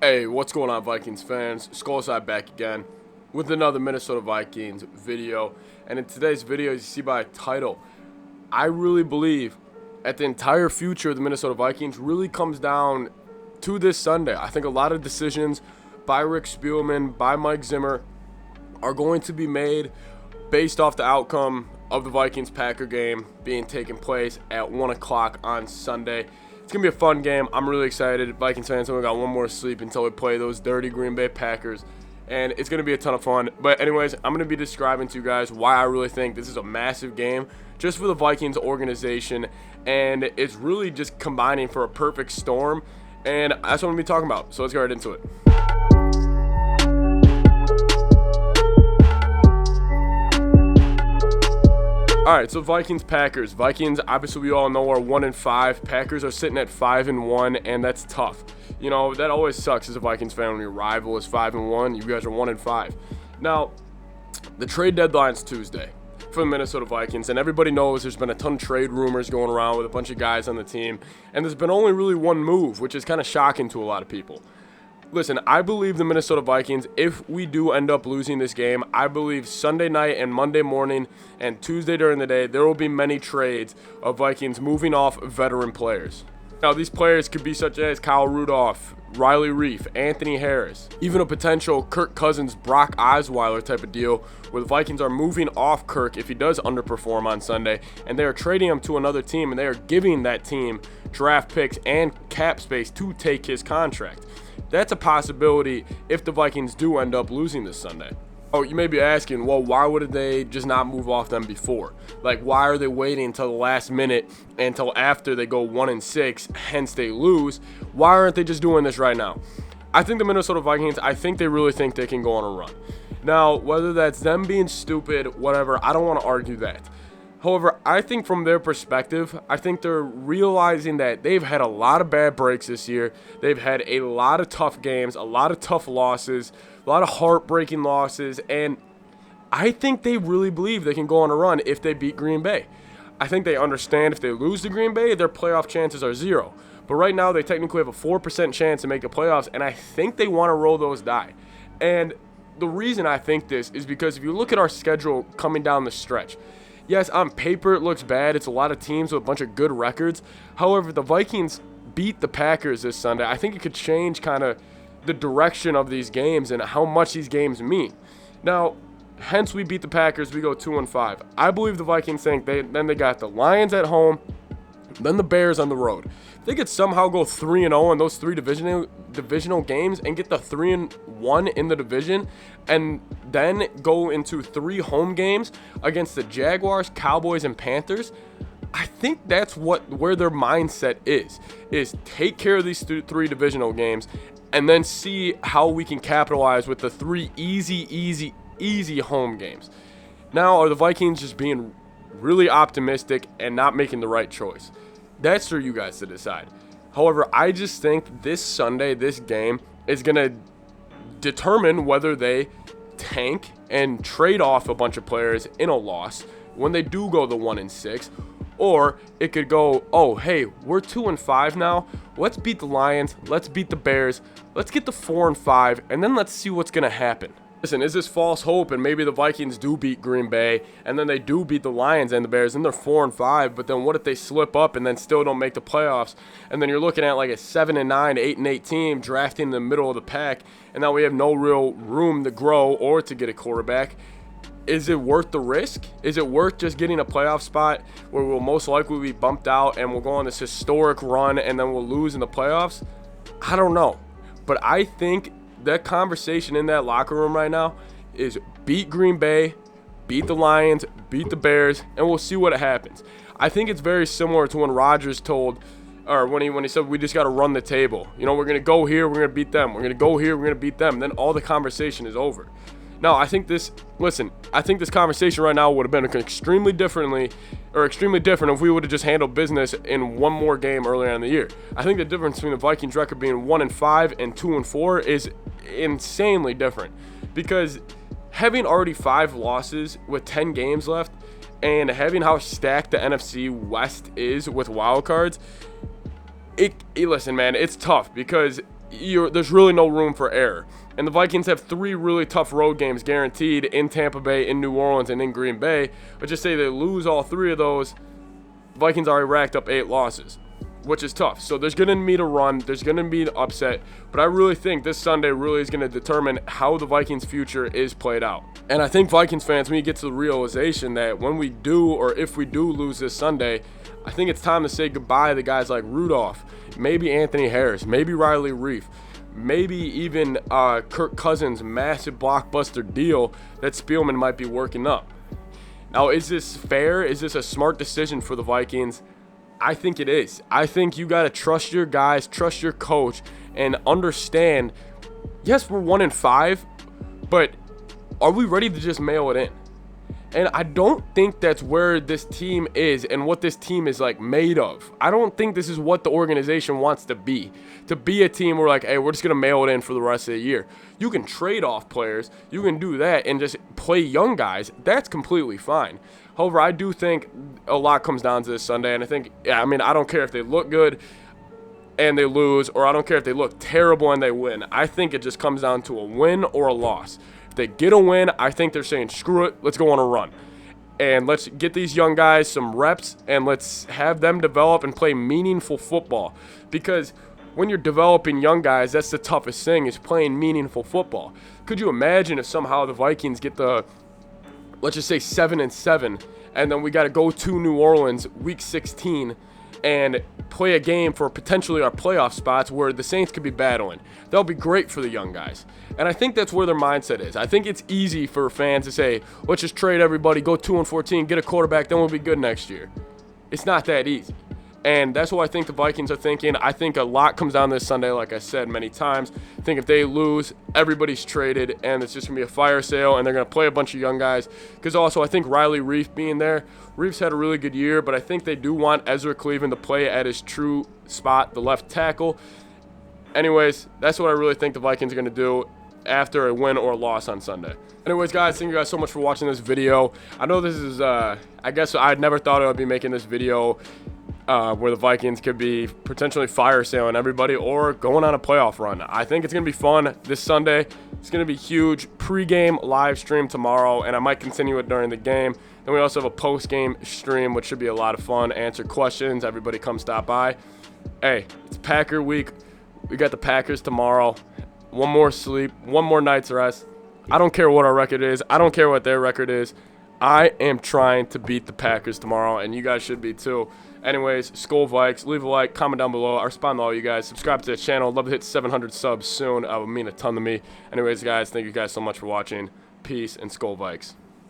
Hey, what's going on, Vikings fans? Skol side back again with another Minnesota Vikings video. And in today's video, as you see by title, I really believe that the entire future of the Minnesota Vikings really comes down to this Sunday. I think a lot of decisions by Rick Spielman, by Mike Zimmer, are going to be made based off the outcome of the Vikings-Packer game being taken place at 1 o'clock on Sunday. It's going to be a fun game. I'm really excited. Vikings fans only got one more sleep until we play those dirty Green Bay Packers, and it's going to be a ton of fun. But anyways, I'm going to be describing to you guys why I really think this is a massive game just for the Vikings organization, and it's really just combining for a perfect storm, and that's what I'm going to be talking about. So let's get right into it. All right, so Vikings-Packers. Vikings, obviously, we all know are 1-5. Packers are sitting at 5-1, and that's tough. You know, that always sucks as a Vikings fan when your rival is 5-1. You guys are 1-5. Now, the trade deadline's Tuesday for the Minnesota Vikings, and everybody knows there's been a ton of trade rumors going around with a bunch of guys on the team, and there's been only really one move, which is kind of shocking to a lot of people. Listen, I believe the Minnesota Vikings, if we do end up losing this game, I believe Sunday night and Monday morning and Tuesday during the day, there will be many trades of Vikings moving off veteran players. Now, these players could be such as Kyle Rudolph, Riley Reef, Anthony Harris, even a potential Kirk Cousins, Brock Osweiler type of deal, where the Vikings are moving off Kirk if he does underperform on Sunday, and they are trading him to another team, and they are giving that team draft picks and cap space to take his contract. That's a possibility if the Vikings do end up losing this Sunday. Oh, you may be asking, well, why would they just not move off them before? Like, why are they waiting until the last minute, until after they go 1-6, hence they lose? Why aren't they just doing this right now? I think the Minnesota Vikings, I think they really think they can go on a run. Now, whether that's them being stupid, whatever, I don't want to argue that. However, I think from their perspective, I think they're realizing that they've had a lot of bad breaks this year. They've had a lot of tough games, a lot of tough losses, a lot of heartbreaking losses, and I think they really believe they can go on a run if they beat Green Bay. I think they understand if they lose to Green Bay, their playoff chances are 0. But right now, they technically have a 4% chance to make the playoffs, and I think they want to roll those die. And the reason I think this is because if you look at our schedule coming down the stretch, yes, on paper it looks bad. It's a lot of teams with a bunch of good records. However, the Vikings beat the Packers this Sunday. I think it could change kind of the direction of these games and how much these games mean. Now, hence we beat the Packers. We go 2-5. I believe the Vikings think they got the Lions at home, then the Bears on the road. If they could somehow go 3-0 in those three divisional games and get the 3-1 in the division, and then go into 3 home games against the Jaguars, Cowboys, and Panthers, I think that's where their mindset is take care of these 3 divisional games and then see how we can capitalize with the 3 easy home games. Now, are the Vikings just being really optimistic and not making the right choice? That's for you guys to decide. However, I just think this Sunday, this game, is going to determine whether they tank and trade off a bunch of players in a loss when they do go the 1-6, or it could go, oh, hey, we're 2-5 now. Let's beat the Lions. Let's beat the Bears. Let's get the 4-5, and then let's see what's going to happen. Listen, is this false hope, and maybe the Vikings do beat Green Bay, and then they do beat the Lions and the Bears, and they're 4-5, but then what if they slip up and then still don't make the playoffs, and then you're looking at like a 7-9, 8-8 team drafting in the middle of the pack, and now we have no real room to grow or to get a quarterback? Is it worth the risk? Is it worth just getting a playoff spot where we'll most likely be bumped out and we'll go on this historic run and then we'll lose in the playoffs? I don't know, but I think that conversation in that locker room right now is beat Green Bay, beat the Lions, beat the Bears, and we'll see what happens. I think it's very similar to when Rodgers when he said we just got to run the table. You know, we're going to go here, we're going to beat them. We're going to go here, we're going to beat them. Then all the conversation is over. Now, I think this conversation right now would have been extremely different if we would have just handled business in one more game earlier in the year. I think the difference between the Vikings record being 1-5 and 2-4 is insanely different, because having already 5 losses with 10 games left and having how stacked the NFC West is with wild cards, listen, man, it's tough because there's really no room for error. And the Vikings have 3 really tough road games guaranteed in Tampa Bay, in New Orleans, and in Green Bay. But just say they lose all 3 of those, Vikings already racked up 8 losses, which is tough. So there's going to be a run. There's going to be an upset. But I really think this Sunday really is going to determine how the Vikings' future is played out. And I think Vikings fans, when you get to the realization that when we do, or if we do lose this Sunday, I think it's time to say goodbye to guys like Rudolph, maybe Anthony Harris, maybe Riley Reiff, maybe even Kirk Cousins' massive blockbuster deal that Spielman might be working up. Now, is this fair? Is this a smart decision for the Vikings? I think it is. I think you got to trust your guys, trust your coach, and understand, yes, we're 1-5, but are we ready to just mail it in? And I don't think that's where this team is and what this team is like made of. I don't think this is what the organization wants to be. To be a team where like, hey, we're just going to mail it in for the rest of the year. You can trade off players. You can do that and just play young guys. That's completely fine. However, I do think a lot comes down to this Sunday. And I think, I don't care if they look good and they lose, or I don't care if they look terrible and they win. I think it just comes down to a win or a loss. If they get a win, I think they're saying, screw it, let's go on a run. And let's get these young guys some reps, and let's have them develop and play meaningful football. Because when you're developing young guys, that's the toughest thing, is playing meaningful football. Could you imagine if somehow the Vikings get the, let's just say 7-7, and then we got to go to New Orleans week 16 and play a game for potentially our playoff spots where the Saints could be battling. That'll be great for the young guys. And I think that's where their mindset is. I think it's easy for fans to say, let's just trade everybody, go 2-14, get a quarterback, then we'll be good next year. It's not that easy. And that's what I think the Vikings are thinking. I think a lot comes down this Sunday, like I said many times. I think if they lose, everybody's traded, and it's just going to be a fire sale, and they're going to play a bunch of young guys. Because also, I think Riley Reiff being there, Reiff's had a really good year, but I think they do want Ezra Cleveland to play at his true spot, the left tackle. Anyways, that's what I really think the Vikings are going to do after a win or a loss on Sunday. Anyways, guys, thank you guys so much for watching this video. I know this is, I guess I never thought I would be making this video where the Vikings could be potentially fire sailing everybody or going on a playoff run. I think it's going to be fun this Sunday. It's going to be huge. Pre-game live stream tomorrow, and I might continue it during the game. Then we also have a post-game stream, which should be a lot of fun. Answer questions. Everybody come stop by. Hey, it's Packer week. We got the Packers tomorrow. One more sleep. One more night's rest. I don't care what our record is. I don't care what their record is. I am trying to beat the Packers tomorrow, and you guys should be too. Anyways, Skol Vikes, leave a like, comment down below. I respond to all you guys. Subscribe to the channel. I'd love to hit 700 subs soon. That would mean a ton to me. Anyways, guys, thank you guys so much for watching. Peace and Skol Vikes.